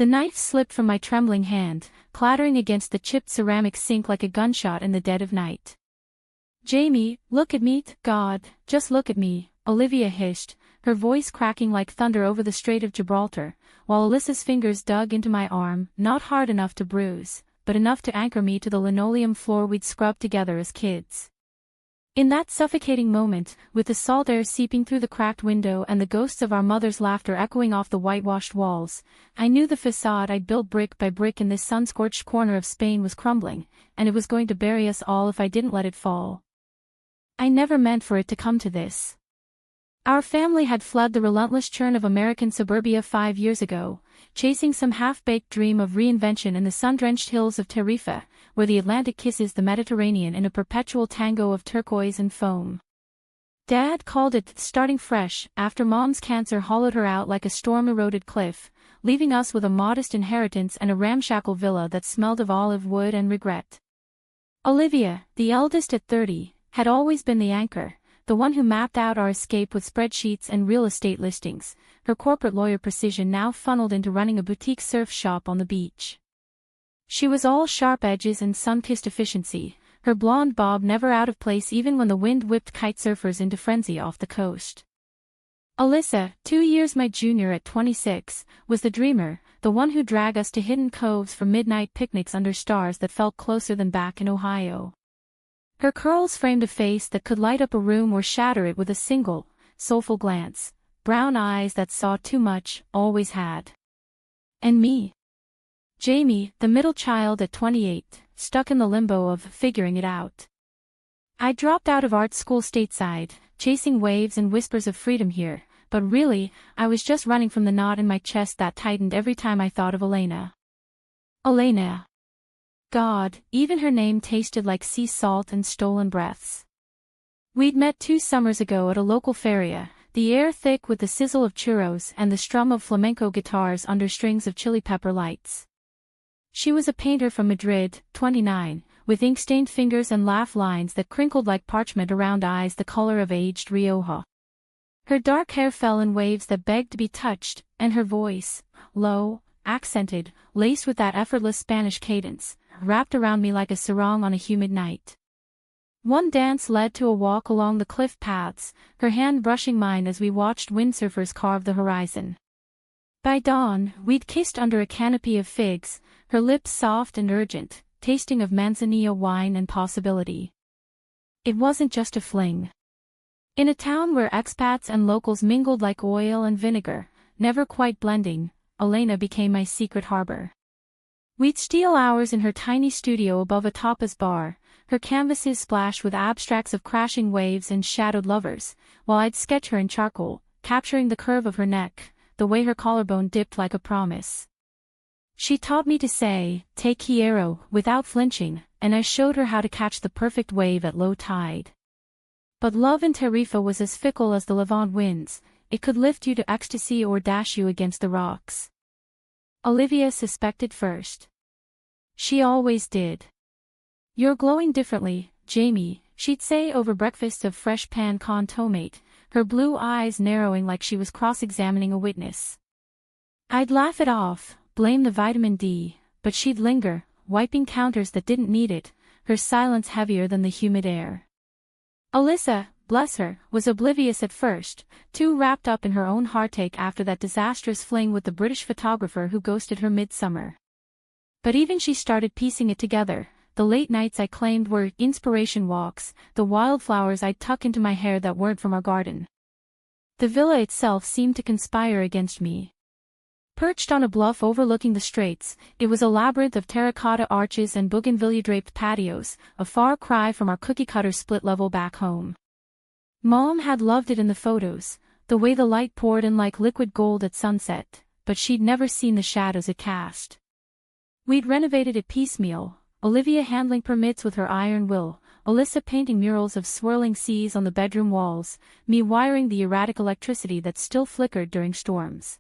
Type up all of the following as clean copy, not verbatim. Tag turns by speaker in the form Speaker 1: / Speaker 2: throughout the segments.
Speaker 1: The knife slipped from my trembling hand, clattering against the chipped ceramic sink like a gunshot in the dead of night. "Jamie, look at me, God, just look at me," Olivia hissed, her voice cracking like thunder over the Strait of Gibraltar, while Alyssa's fingers dug into my arm, not hard enough to bruise, but enough to anchor me to the linoleum floor we'd scrubbed together as kids. In that suffocating moment, with the salt air seeping through the cracked window and the ghosts of our mother's laughter echoing off the whitewashed walls, I knew the facade I'd built brick by brick in this sun-scorched corner of Spain was crumbling, and it was going to bury us all if I didn't let it fall. I never meant for it to come to this. Our family had fled the relentless churn of American suburbia 5 years ago, chasing some half-baked dream of reinvention in the sun-drenched hills of Tarifa, where the Atlantic kisses the Mediterranean in a perpetual tango of turquoise and foam. Dad called it starting fresh, after Mom's cancer hollowed her out like a storm-eroded cliff, leaving us with a modest inheritance and a ramshackle villa that smelled of olive wood and regret. Olivia, the eldest at 30, had always been the anchor, the one who mapped out our escape with spreadsheets and real estate listings, her corporate lawyer precision now funneled into running a boutique surf shop on the beach. She was all sharp edges and sun-kissed efficiency, her blonde bob never out of place even when the wind whipped kitesurfers into frenzy off the coast. Alyssa, 2 years my junior at 26, was the dreamer, the one who dragged us to hidden coves for midnight picnics under stars that felt closer than back in Ohio. Her curls framed a face that could light up a room or shatter it with a single, soulful glance, brown eyes that saw too much, always had. And me. Jamie, the middle child at 28, stuck in the limbo of figuring it out. I dropped out of art school stateside, chasing waves and whispers of freedom here, but really, I was just running from the knot in my chest that tightened every time I thought of Elena. Elena. God, even her name tasted like sea salt and stolen breaths. We'd met 2 summers ago at a local feria, the air thick with the sizzle of churros and the strum of flamenco guitars under strings of chili pepper lights. She was a painter from Madrid, 29, with ink-stained fingers and laugh lines that crinkled like parchment around eyes the color of aged Rioja. Her dark hair fell in waves that begged to be touched, and her voice, low, accented, laced with that effortless Spanish cadence, wrapped around me like a sarong on a humid night. One dance led to a walk along the cliff paths, her hand brushing mine as we watched windsurfers carve the horizon. By dawn, we'd kissed under a canopy of figs, her lips soft and urgent, tasting of manzanilla wine and possibility. It wasn't just a fling. In a town where expats and locals mingled like oil and vinegar, never quite blending, Elena became my secret harbor. We'd steal hours in her tiny studio above a tapas bar, her canvases splashed with abstracts of crashing waves and shadowed lovers, while I'd sketch her in charcoal, capturing the curve of her neck, the way her collarbone dipped like a promise. She taught me to say, "Te quiero," without flinching, and I showed her how to catch the perfect wave at low tide. But love in Tarifa was as fickle as the Levant winds, it could lift you to ecstasy or dash you against the rocks. Olivia suspected first. She always did. "You're glowing differently, Jamie," she'd say over breakfast of fresh pan con tomate, her blue eyes narrowing like she was cross-examining a witness. I'd laugh it off, blame the vitamin D, but she'd linger, wiping counters that didn't need it, her silence heavier than the humid air. Alyssa, bless her, was oblivious at first, too wrapped up in her own heartache after that disastrous fling with the British photographer who ghosted her midsummer. But even she started piecing it together, the late nights I claimed were inspiration walks, the wildflowers I'd tuck into my hair that weren't from our garden. The villa itself seemed to conspire against me. Perched on a bluff overlooking the straits, it was a labyrinth of terracotta arches and bougainvillea-draped patios, a far cry from our cookie-cutter split-level back home. Mom had loved it in the photos, the way the light poured in like liquid gold at sunset, but she'd never seen the shadows it cast. We'd renovated it piecemeal, Olivia handling permits with her iron will, Alyssa painting murals of swirling seas on the bedroom walls, me wiring the erratic electricity that still flickered during storms.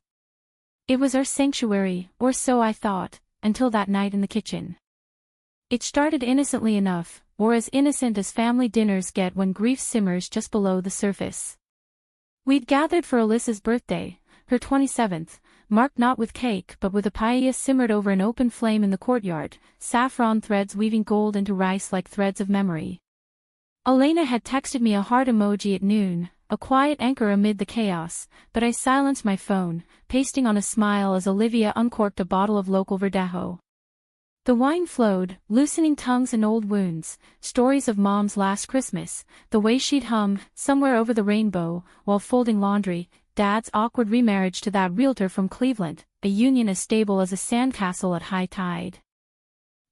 Speaker 1: It was our sanctuary, or so I thought, until that night in the kitchen. It started innocently enough, or as innocent as family dinners get when grief simmers just below the surface. We'd gathered for Alyssa's birthday, her 27th, marked not with cake but with a paella simmered over an open flame in the courtyard, saffron threads weaving gold into rice like threads of memory. Elena had texted me a heart emoji at noon, a quiet anchor amid the chaos, but I silenced my phone, pasting on a smile as Olivia uncorked a bottle of local Verdejo. The wine flowed, loosening tongues and old wounds, stories of Mom's last Christmas, the way she'd hum, somewhere over the rainbow, while folding laundry, Dad's awkward remarriage to that realtor from Cleveland, a union as stable as a sandcastle at high tide.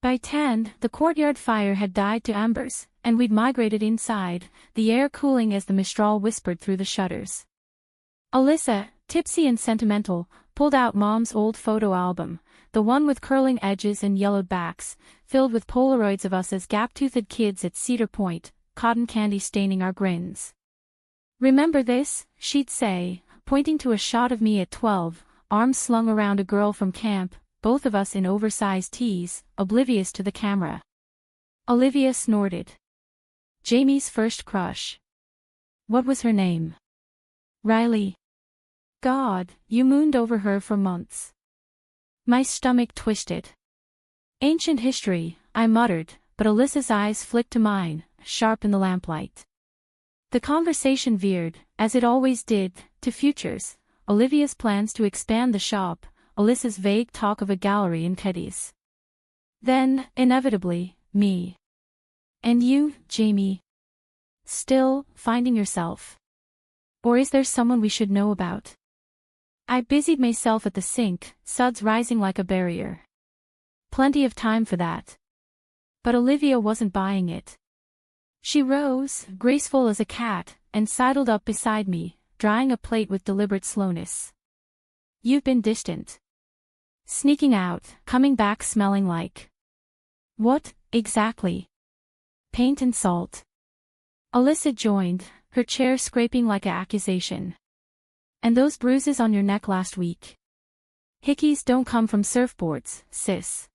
Speaker 1: By 10, the courtyard fire had died to embers, and we'd migrated inside, the air cooling as the mistral whispered through the shutters. Alyssa, tipsy and sentimental, pulled out Mom's old photo album, the one with curling edges and yellowed backs, filled with Polaroids of us as gap-toothed kids at Cedar Point, cotton candy staining our grins. "Remember this?" she'd say, pointing to a shot of me at 12, arms slung around a girl from camp, both of us in oversized tees, oblivious to the camera. Olivia snorted. Jamie's first crush. What was her name? Riley. God, you mooned over her for months. My stomach twisted. Ancient history, I muttered, but Alyssa's eyes flicked to mine, sharp in the lamplight. The conversation veered, as it always did, to futures, Olivia's plans to expand the shop, Alyssa's vague talk of a gallery in Cadiz. Then, inevitably, me. And you, Jamie. Still, finding yourself. Or is there someone we should know about? I busied myself at the sink, suds rising like a barrier. Plenty of time for that. But Olivia wasn't buying it. She rose, graceful as a cat, and sidled up beside me, drying a plate with deliberate slowness. You've been distant. Sneaking out, coming back smelling like. What, exactly? Paint and salt. Alyssa joined, her chair scraping like an accusation. And those bruises on your neck last week. Hickeys don't come from surfboards, sis.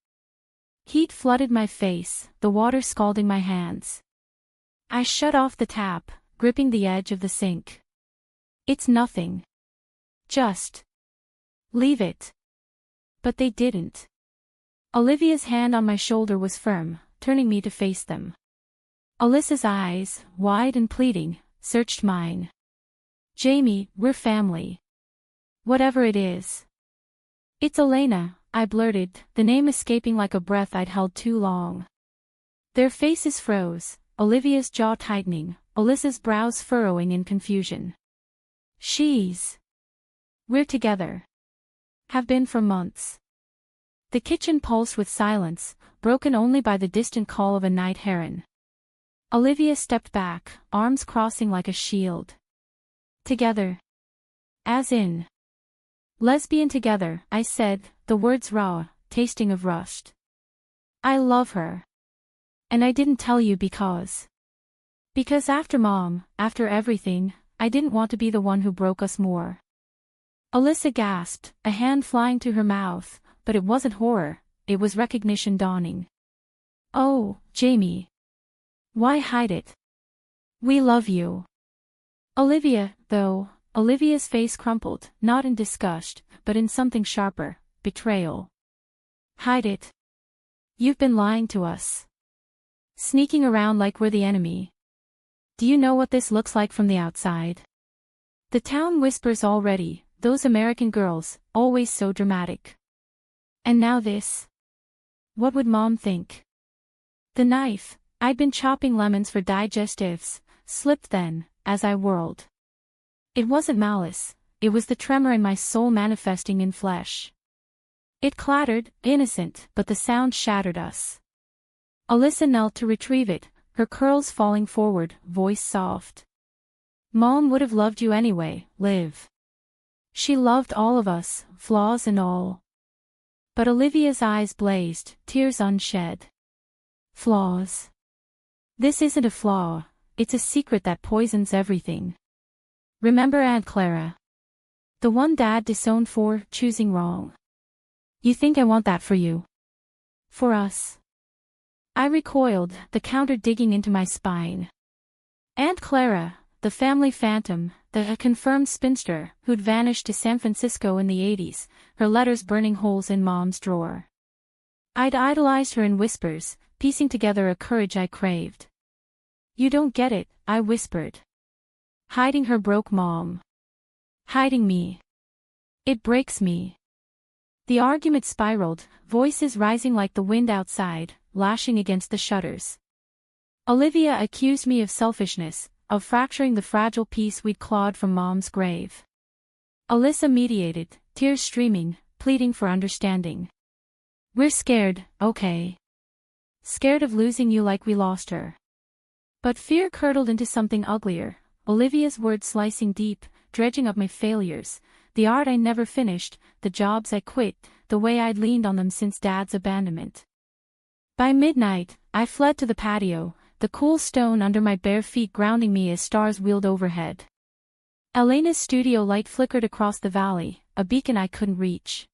Speaker 1: Heat flooded my face, the water scalding my hands. I shut off the tap, gripping the edge of the sink. It's nothing. Just. Leave it. But they didn't. Olivia's hand on my shoulder was firm, turning me to face them. Alyssa's eyes, wide and pleading, searched mine. Jamie, we're family. Whatever it is. It's Elena, I blurted, the name escaping like a breath I'd held too long. Their faces froze, Olivia's jaw tightening, Alyssa's brows furrowing in confusion. We're together. Have been for months. The kitchen pulsed with silence, broken only by the distant call of a night heron. Olivia stepped back, arms crossing like a shield. Together. As in. Lesbian together, I said, the words raw, tasting of rust. I love her. And I didn't tell you because. Because after Mom, after everything, I didn't want to be the one who broke us more. Alyssa gasped, a hand flying to her mouth, but it wasn't horror, it was recognition dawning. Oh, Jamie. Why hide it? We love you. Olivia, though, Olivia's face crumpled, not in disgust, but in something sharper, betrayal. Hide it. You've been lying to us. Sneaking around like we're the enemy. Do you know what this looks like from the outside? The town whispers already, those American girls, always so dramatic. And now this. What would Mom think? The knife, I'd been chopping lemons for digestives, slipped then, as I whirled. It wasn't malice, it was the tremor in my soul manifesting in flesh. It clattered, innocent, but the sound shattered us. Alyssa knelt to retrieve it, her curls falling forward, voice soft. Mom would have loved you anyway, Liv. She loved all of us, flaws and all. But Olivia's eyes blazed, tears unshed. Flaws. This isn't a flaw, it's a secret that poisons everything. Remember Aunt Clara? The one Dad disowned for choosing wrong. You think I want that for you? For us? I recoiled, the counter digging into my spine. Aunt Clara, the family phantom, the confirmed spinster, who'd vanished to San Francisco in the 80s, her letters burning holes in Mom's drawer. I'd idolized her in whispers, piecing together a courage I craved. "You don't get it," I whispered. "Hiding her broke Mom. Hiding me. It breaks me." The argument spiraled, voices rising like the wind outside, lashing against the shutters. Olivia accused me of selfishness, of fracturing the fragile peace we'd clawed from Mom's grave. Alyssa mediated, tears streaming, pleading for understanding. "We're scared, okay? Scared of losing you like we lost her." But fear curdled into something uglier, Olivia's words slicing deep, dredging up my failures, the art I never finished, the jobs I quit, the way I'd leaned on them since Dad's abandonment. By midnight, I fled to the patio, the cool stone under my bare feet grounding me as stars wheeled overhead. Elena's studio light flickered across the valley, a beacon I couldn't reach.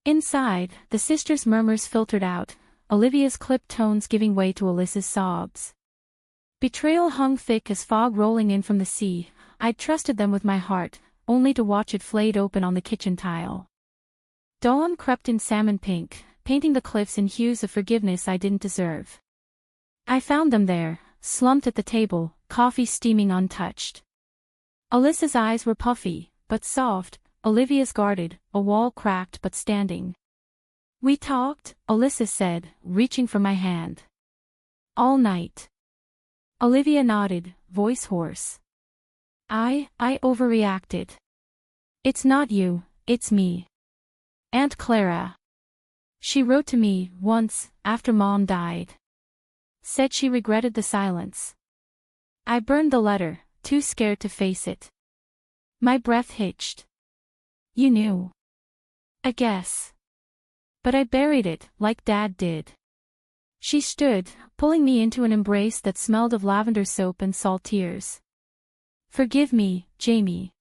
Speaker 1: Inside, the sisters' murmurs filtered out, Olivia's clipped tones giving way to Alyssa's sobs. Betrayal hung thick as fog rolling in from the sea. I'd trusted them with my heart, only to watch it flayed open on the kitchen tile. Dawn crept in salmon pink, painting the cliffs in hues of forgiveness I didn't deserve. I found them there, slumped at the table, coffee steaming untouched. Alyssa's eyes were puffy, but soft, Olivia's guarded, a wall cracked but standing. "We talked," Alyssa said, reaching for my hand. "All night." Olivia nodded, voice hoarse. I overreacted. "It's not you, it's me. Aunt Clara. She wrote to me, once, after Mom died. Said she regretted the silence. I burned the letter, too scared to face it. My breath hitched. You knew. I guess. But I buried it, like Dad did." She stood, pulling me into an embrace that smelled of lavender soap and salt tears. "Forgive me, Jamie.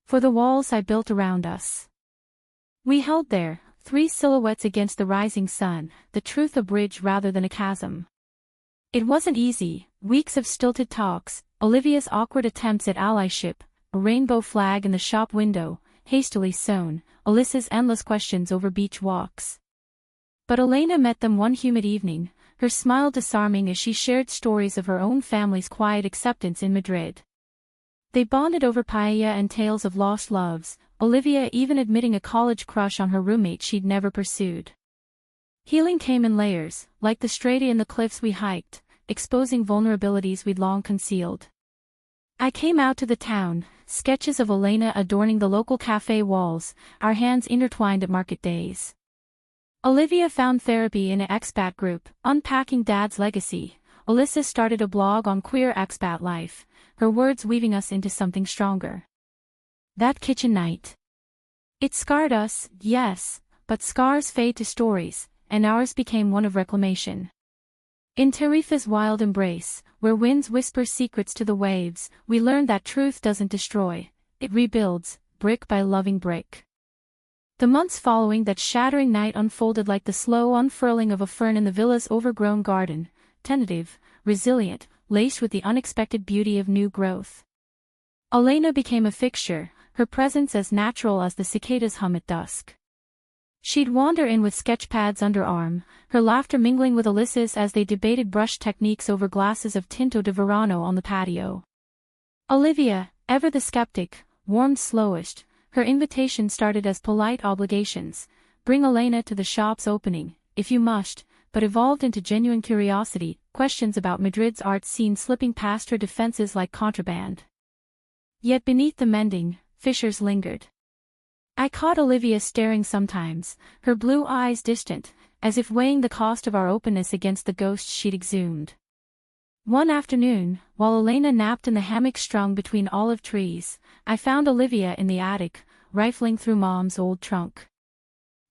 Speaker 1: For the walls I built around us." We held there, three silhouettes against the rising sun, the truth a bridge rather than a chasm. It wasn't easy, weeks of stilted talks, Olivia's awkward attempts at allyship, a rainbow flag in the shop window, hastily sewn, Alyssa's endless questions over beach walks. But Elena met them one humid evening, her smile disarming as she shared stories of her own family's quiet acceptance in Madrid. They bonded over paella and tales of lost loves, Olivia even admitting a college crush on her roommate she'd never pursued. Healing came in layers, like the strata in the cliffs we hiked, exposing vulnerabilities we'd long concealed. I came out to the town, sketches of Elena adorning the local cafe walls, our hands intertwined at market days. Olivia found therapy in an expat group, unpacking Dad's legacy. Alyssa started a blog on queer expat life, her words weaving us into something stronger. That kitchen night. It scarred us, yes, but scars fade to stories, and ours became one of reclamation. In Tarifa's wild embrace, where winds whisper secrets to the waves, we learned that truth doesn't destroy, it rebuilds, brick by loving brick. The months following that shattering night unfolded like the slow unfurling of a fern in the villa's overgrown garden, tentative, resilient, laced with the unexpected beauty of new growth. Elena became a fixture, her presence as natural as the cicadas' hum at dusk. She'd wander in with sketchpads under arm, her laughter mingling with Alyssa's as they debated brush techniques over glasses of Tinto de Verano on the patio. Olivia, ever the skeptic, warmed slowest, her invitation started as polite obligations, bring Elena to the shop's opening, if you must, but evolved into genuine curiosity, questions about Madrid's art scene slipping past her defenses like contraband. Yet beneath the mending, fissures lingered. I caught Olivia staring sometimes, her blue eyes distant, as if weighing the cost of our openness against the ghosts she'd exhumed. One afternoon, while Elena napped in the hammock strung between olive trees, I found Olivia in the attic, rifling through Mom's old trunk.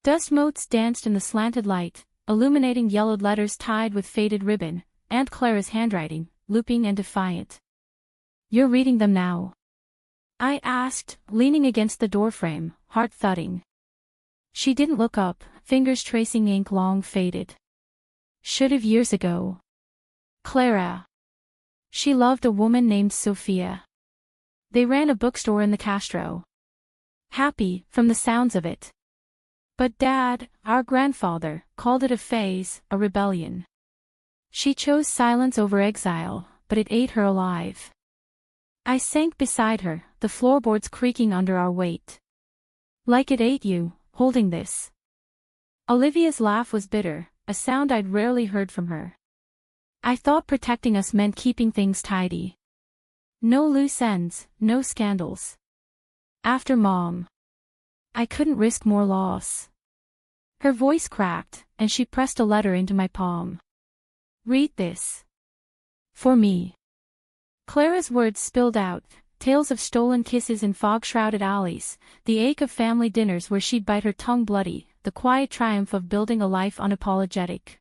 Speaker 1: Dust motes danced in the slanted light, illuminating yellowed letters tied with faded ribbon, Aunt Clara's handwriting, looping and defiant. "You're reading them now?" I asked, leaning against the doorframe, heart thudding. She didn't look up, fingers tracing ink long faded. "Should've years ago. Clara. She loved a woman named Sophia. They ran a bookstore in the Castro. Happy, from the sounds of it. But Dad, our grandfather, called it a phase, a rebellion. She chose silence over exile, but it ate her alive. I sank beside her, the floorboards creaking under our weight. Like it ate you, holding this. Olivia's laugh was bitter, a sound I'd rarely heard from her. I thought protecting us meant keeping things tidy. No loose ends, no scandals. After Mom. I couldn't risk more loss. Her voice cracked, and she pressed a letter into my palm. Read this. For me. Clara's words spilled out, tales of stolen kisses in fog-shrouded alleys, the ache of family dinners where she'd bite her tongue bloody, the quiet triumph of building a life unapologetic.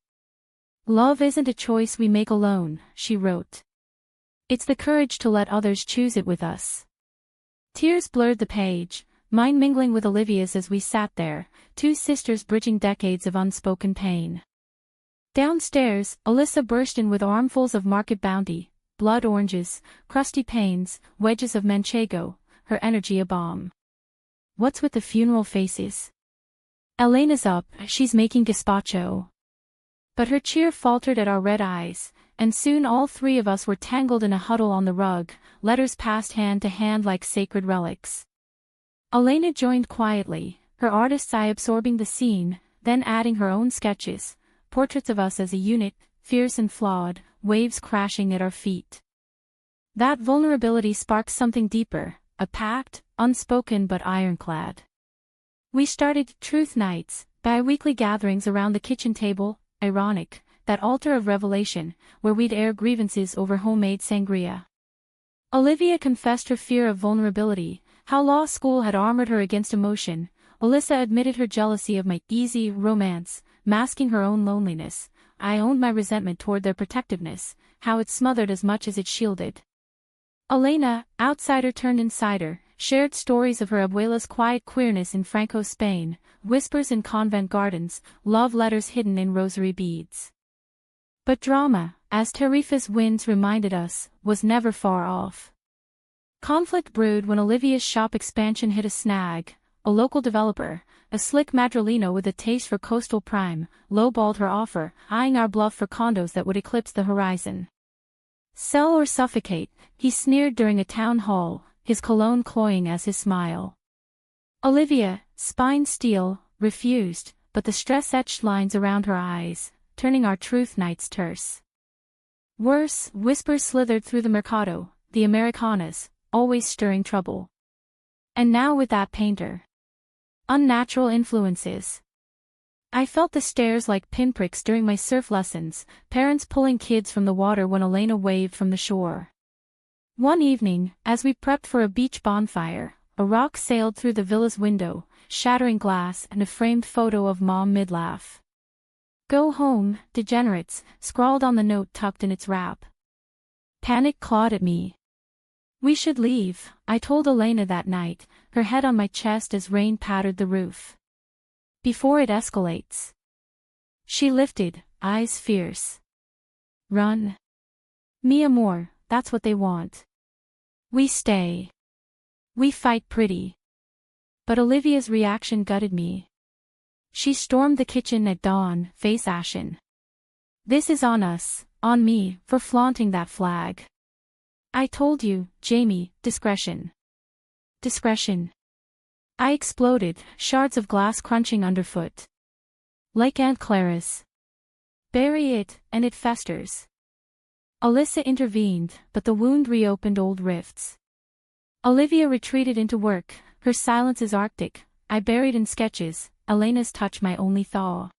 Speaker 1: Love isn't a choice we make alone, she wrote. It's the courage to let others choose it with us. Tears blurred the page, mine mingling with Olivia's as we sat there, two sisters bridging decades of unspoken pain. Downstairs, Alyssa burst in with armfuls of market bounty, blood oranges, crusty panes, wedges of manchego, her energy a bomb. What's with the funeral faces? Elena's up, she's making gazpacho. But her cheer faltered at our red eyes, and soon all three of us were tangled in a huddle on the rug, letters passed hand to hand like sacred relics. Elena joined quietly, her artist's eye absorbing the scene, then adding her own sketches, portraits of us as a unit, fierce and flawed, waves crashing at our feet. That vulnerability sparked something deeper, a pact, unspoken but ironclad. We started Truth Nights, bi-weekly gatherings around the kitchen table, ironic, that altar of revelation, where we'd air grievances over homemade sangria. Olivia confessed her fear of vulnerability, how law school had armored her against emotion. Alyssa admitted her jealousy of my easy romance, masking her own loneliness. I owned my resentment toward their protectiveness, how it smothered as much as it shielded. Elena, outsider turned insider, shared stories of her abuela's quiet queerness in Franco Spain, whispers in convent gardens, love letters hidden in rosary beads. But drama, as Tarifa's winds reminded us, was never far off. Conflict brewed when Olivia's shop expansion hit a snag. A local developer, a slick madrileno with a taste for coastal prime, lowballed her offer, eyeing our bluff for condos that would eclipse the horizon. Sell or suffocate, he sneered during a town hall, his cologne cloying as his smile. Olivia, spine steel, refused, but the stress etched lines around her eyes, turning our Truth Nights terse. Worse, whispers slithered through the mercado, the Americanas, always stirring trouble. And now with that painter. Unnatural influences. I felt the stares like pinpricks during my surf lessons, parents pulling kids from the water when Elena waved from the shore. One evening, as we prepped for a beach bonfire, a rock sailed through the villa's window, shattering glass and a framed photo of Mom mid-laugh. "Go home, degenerates," scrawled on the note tucked in its wrap. Panic clawed at me. "We should leave," I told Elena that night, her head on my chest as rain pattered the roof. "Before it escalates." She lifted, eyes fierce. "Run. Mi amor, that's what they want. We stay. We fight pretty." But Olivia's reaction gutted me. She stormed the kitchen at dawn, face ashen. "This is on us, on me, for flaunting that flag. I told you, Jamie, discretion. Discretion." I exploded, shards of glass crunching underfoot. "Like Aunt Clara's. Bury it, and it festers." Alyssa intervened, but the wound reopened old rifts. Olivia retreated into work, her silence is arctic, I buried in sketches, Elena's touch my only thaw.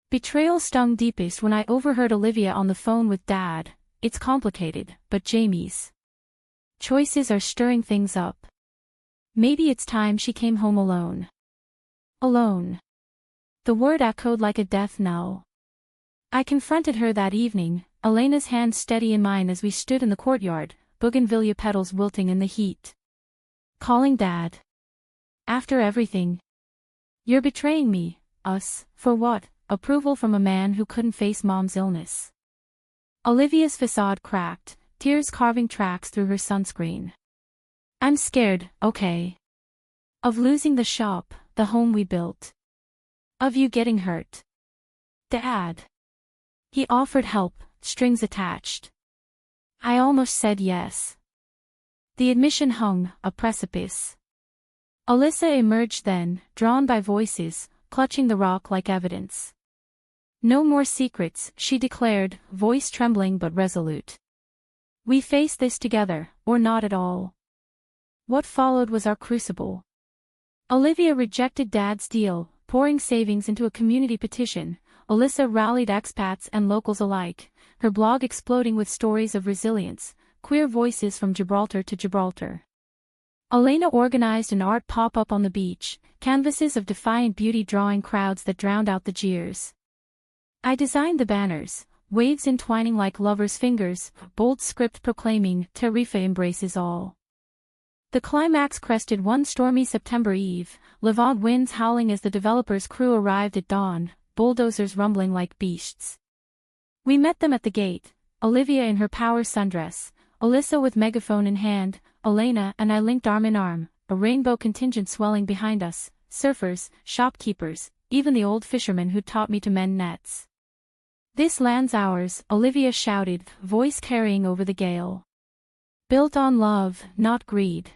Speaker 1: Betrayal stung deepest when I overheard Olivia on the phone with Dad. "It's complicated, but Jamie's choices are stirring things up. Maybe it's time she came home alone." Alone. The word echoed like a death knell. I confronted her that evening, Elena's hand steady in mine as we stood in the courtyard, bougainvillea petals wilting in the heat. "Calling Dad. After everything. You're betraying me, us, for what? Approval from a man who couldn't face Mom's illness." Olivia's facade cracked, tears carving tracks through her sunscreen. I'm scared, okay? Of losing the shop, the home we built. Of you getting hurt. Dad. He offered help, strings attached. I almost said yes. The admission hung, a precipice. Alyssa emerged then, drawn by voices, clutching the rock like evidence. No more secrets, she declared, voice trembling but resolute. We face this together, or not at all. What followed was our crucible. Olivia rejected Dad's deal, pouring savings into a community petition. Alyssa rallied expats and locals alike, her blog exploding with stories of resilience, queer voices from Gibraltar to Gibraltar. Elena organized an art pop-up on the beach, canvases of defiant beauty drawing crowds that drowned out the jeers. I designed the banners, waves entwining like lovers' fingers, bold script proclaiming, Tarifa embraces all. The climax crested one stormy September eve, Levant winds howling as the developer's crew arrived at dawn, bulldozers rumbling like beasts. We met them at the gate, Olivia in her power sundress, Alyssa with megaphone in hand, Elena and I linked arm in arm, a rainbow contingent swelling behind us, surfers, shopkeepers, even the old fisherman who taught me to mend nets. This land's ours, Olivia shouted, voice carrying over the gale. Built on love, not greed.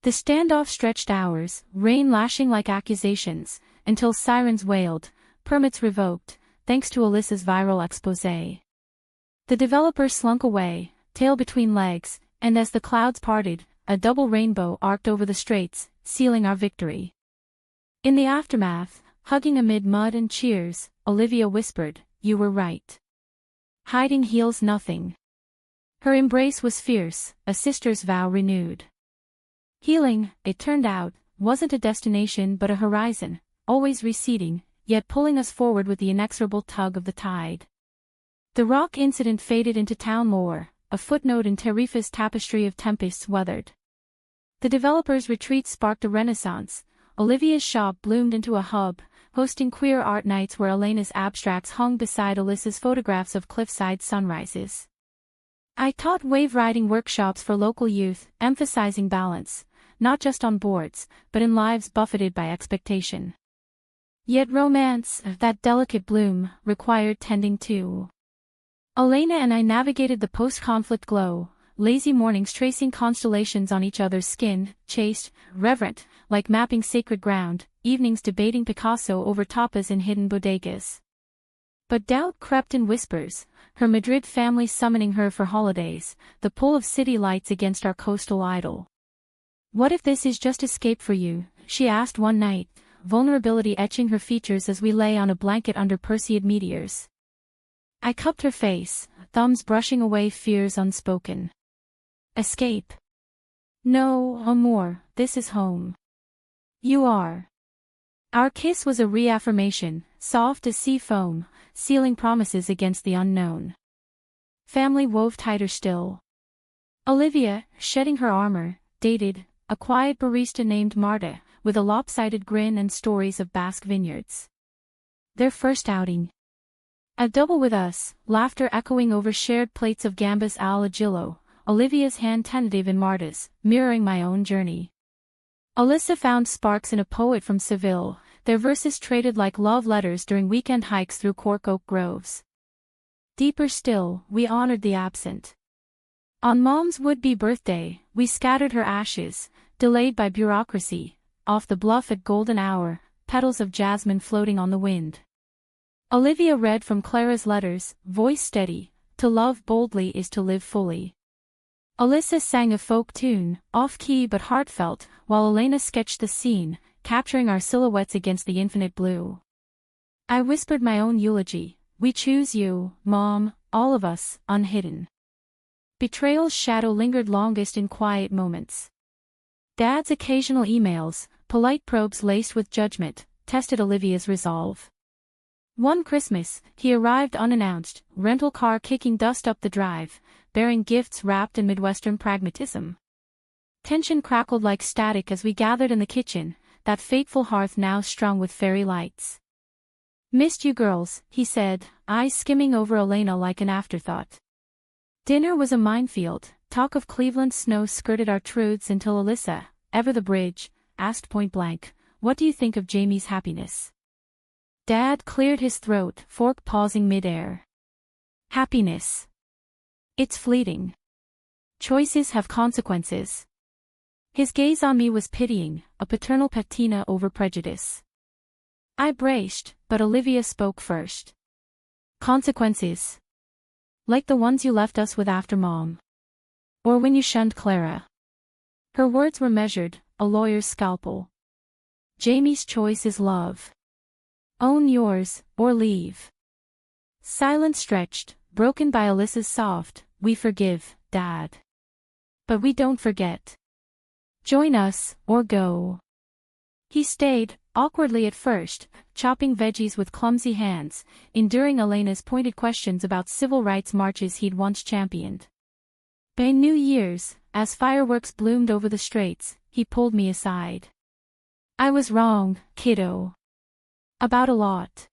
Speaker 1: The standoff stretched hours, rain lashing like accusations, until sirens wailed, permits revoked, thanks to Alyssa's viral exposé. The developer slunk away, tail between legs, and as the clouds parted, a double rainbow arced over the straits, sealing our victory. In the aftermath, hugging amid mud and cheers, Olivia whispered, "You were right. Hiding heals nothing." Her embrace was fierce, a sister's vow renewed. Healing, it turned out, wasn't a destination but a horizon, always receding, yet pulling us forward with the inexorable tug of the tide. The rock incident faded into town lore, a footnote in Tarifa's tapestry of tempests weathered. The developer's retreat sparked a renaissance. Olivia's shop bloomed into a hub, hosting queer art nights where Elena's abstracts hung beside Alyssa's photographs of cliffside sunrises. I taught wave-riding workshops for local youth, emphasizing balance, not just on boards, but in lives buffeted by expectation. Yet romance, that delicate bloom, required tending too. Elena and I navigated the post-conflict glow, lazy mornings tracing constellations on each other's skin, chaste, reverent, like mapping sacred ground, evenings debating Picasso over tapas in hidden bodegas. But doubt crept in whispers, her Madrid family summoning her for holidays, the pull of city lights against our coastal idol. "What if this is just escape for you?" she asked one night, vulnerability etching her features as we lay on a blanket under Perseid meteors. I cupped her face, thumbs brushing away fears unspoken. Escape? No, amor, this is home. You are. Our kiss was a reaffirmation, soft as sea foam, sealing promises against the unknown. Family wove tighter still. Olivia, shedding her armor, dated a quiet barista named Marta, with a lopsided grin and stories of Basque vineyards. Their first outing. A double with us, laughter echoing over shared plates of gambas al ajillo, Olivia's hand tentative in Marta's, mirroring my own journey. Alyssa found sparks in a poet from Seville, their verses traded like love letters during weekend hikes through cork oak groves. Deeper still, we honored the absent. On Mom's would-be birthday, we scattered her ashes, delayed by bureaucracy, off the bluff at golden hour, petals of jasmine floating on the wind. Olivia read from Clara's letters, voice steady, "To love boldly is to live fully." Alyssa sang a folk tune, off-key but heartfelt, while Elena sketched the scene, capturing our silhouettes against the infinite blue. I whispered my own eulogy, "We choose you, Mom, all of us, unhidden." Betrayal's shadow lingered longest in quiet moments. Dad's occasional emails, polite probes laced with judgment, tested Olivia's resolve. One Christmas, he arrived unannounced, rental car kicking dust up the drive, bearing gifts wrapped in Midwestern pragmatism. Tension crackled like static as we gathered in the kitchen, that fateful hearth now strung with fairy lights. "Missed you girls," he said, eyes skimming over Elena like an afterthought. Dinner was a minefield, Talk of Cleveland snow skirted our truths until Alyssa, ever the bridge, asked point blank, "What do you think of Jamie's happiness?" Dad cleared his throat, fork pausing mid-air. "Happiness. It's fleeting. Choices have consequences." His gaze on me was pitying, a paternal patina over prejudice. I braced, but Olivia spoke first. "Consequences. Like the ones you left us with after Mom. Or when you shunned Clara." Her words were measured, a lawyer's scalpel. "Jamie's choice is love. Own yours, or leave." Silence stretched, broken by Alyssa's soft, "We forgive, Dad. But we don't forget. Join us, or go." He stayed, awkwardly at first, chopping veggies with clumsy hands, enduring Elena's pointed questions about civil rights marches he'd once championed. By New Year's, as fireworks bloomed over the straits, he pulled me aside. "I was wrong, kiddo. About a lot.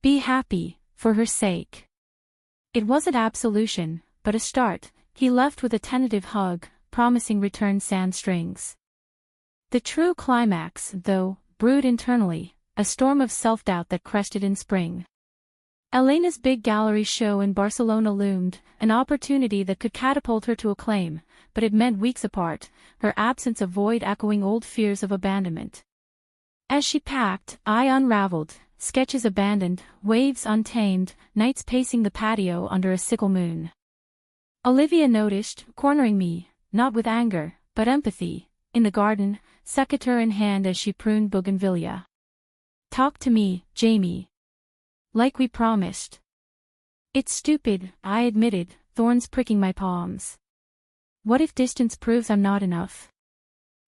Speaker 1: Be happy, for her sake." It wasn't absolution, but a start. He left with a tentative hug, promising return sand strings. The true climax, though, brewed internally, a storm of self-doubt that crested in spring. Elena's big gallery show in Barcelona loomed, an opportunity that could catapult her to acclaim, but it meant weeks apart, her absence a void echoing old fears of abandonment. As she packed, I unraveled, sketches abandoned, waves untamed, nights pacing the patio under a sickle moon. Olivia noticed, cornering me, not with anger, but empathy, in the garden, secateur in hand as she pruned bougainvillea. "Talk to me, Jamie. Like we promised." "It's stupid," I admitted, thorns pricking my palms. "What if distance proves I'm not enough?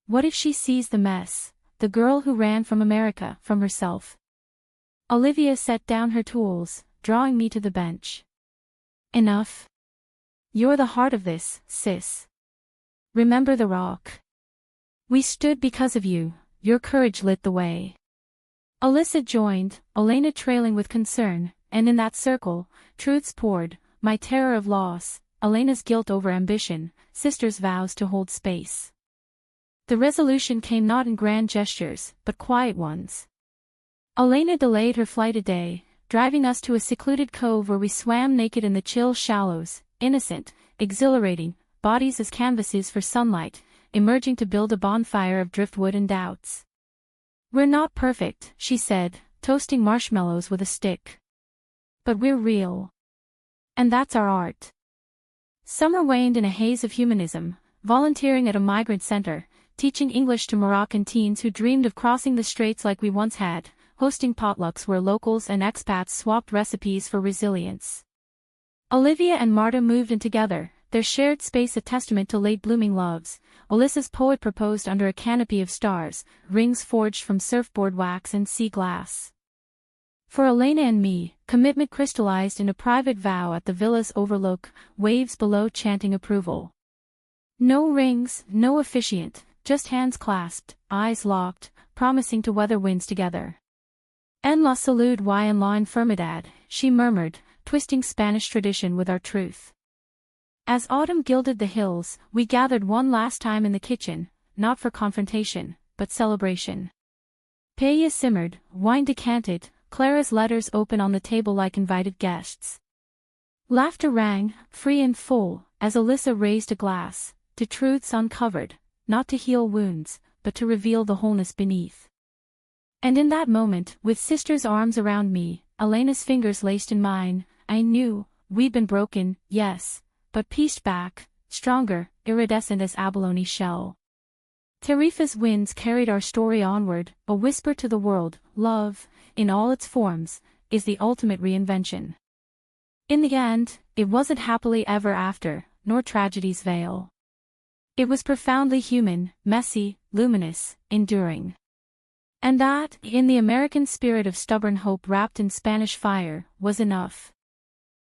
Speaker 1: What if she sees the mess, the girl who ran from America, from herself?" Olivia set down her tools, drawing me to the bench. "Enough. You're the heart of this, sis. Remember the rock. We stood because of you, your courage lit the way." Alyssa joined, Elena trailing with concern, and in that circle, truths poured, my terror of loss, Elena's guilt over ambition, sister's vows to hold space. The resolution came not in grand gestures, but quiet ones. Elena delayed her flight a day, driving us to a secluded cove where we swam naked in the chill shallows, innocent, exhilarating, bodies as canvases for sunlight, emerging to build a bonfire of driftwood and doubts. "We're not perfect," she said, toasting marshmallows with a stick. "But we're real. And that's our art." Summer waned in a haze of humanism, volunteering at a migrant center, teaching English to Moroccan teens who dreamed of crossing the straits like we once had, hosting potlucks where locals and expats swapped recipes for resilience. Olivia and Marta moved in together, their shared space a testament to late-blooming loves. Alyssa's poet proposed under a canopy of stars, rings forged from surfboard wax and sea glass. For Elena and me, commitment crystallized in a private vow at the villa's overlook, waves below chanting approval. No rings, no officiant, just hands clasped, eyes locked, promising to weather winds together. "En la salud y en la enfermedad," she murmured, twisting Spanish tradition with our truth. As autumn gilded the hills, we gathered one last time in the kitchen, not for confrontation, but celebration. Paella simmered, wine decanted, Clara's letters open on the table like invited guests. Laughter rang, free and full, as Alyssa raised a glass, to truths uncovered, not to heal wounds, but to reveal the wholeness beneath. And in that moment, with sister's arms around me, Elena's fingers laced in mine, I knew, we'd been broken, yes, but pieced back, stronger, iridescent as abalone shell. Tarifa's winds carried our story onward, a whisper to the world, love, in all its forms, is the ultimate reinvention. In the end, it wasn't happily ever after, nor tragedy's veil. It was profoundly human, messy, luminous, enduring. And that, in the American spirit of stubborn hope wrapped in Spanish fire, was enough.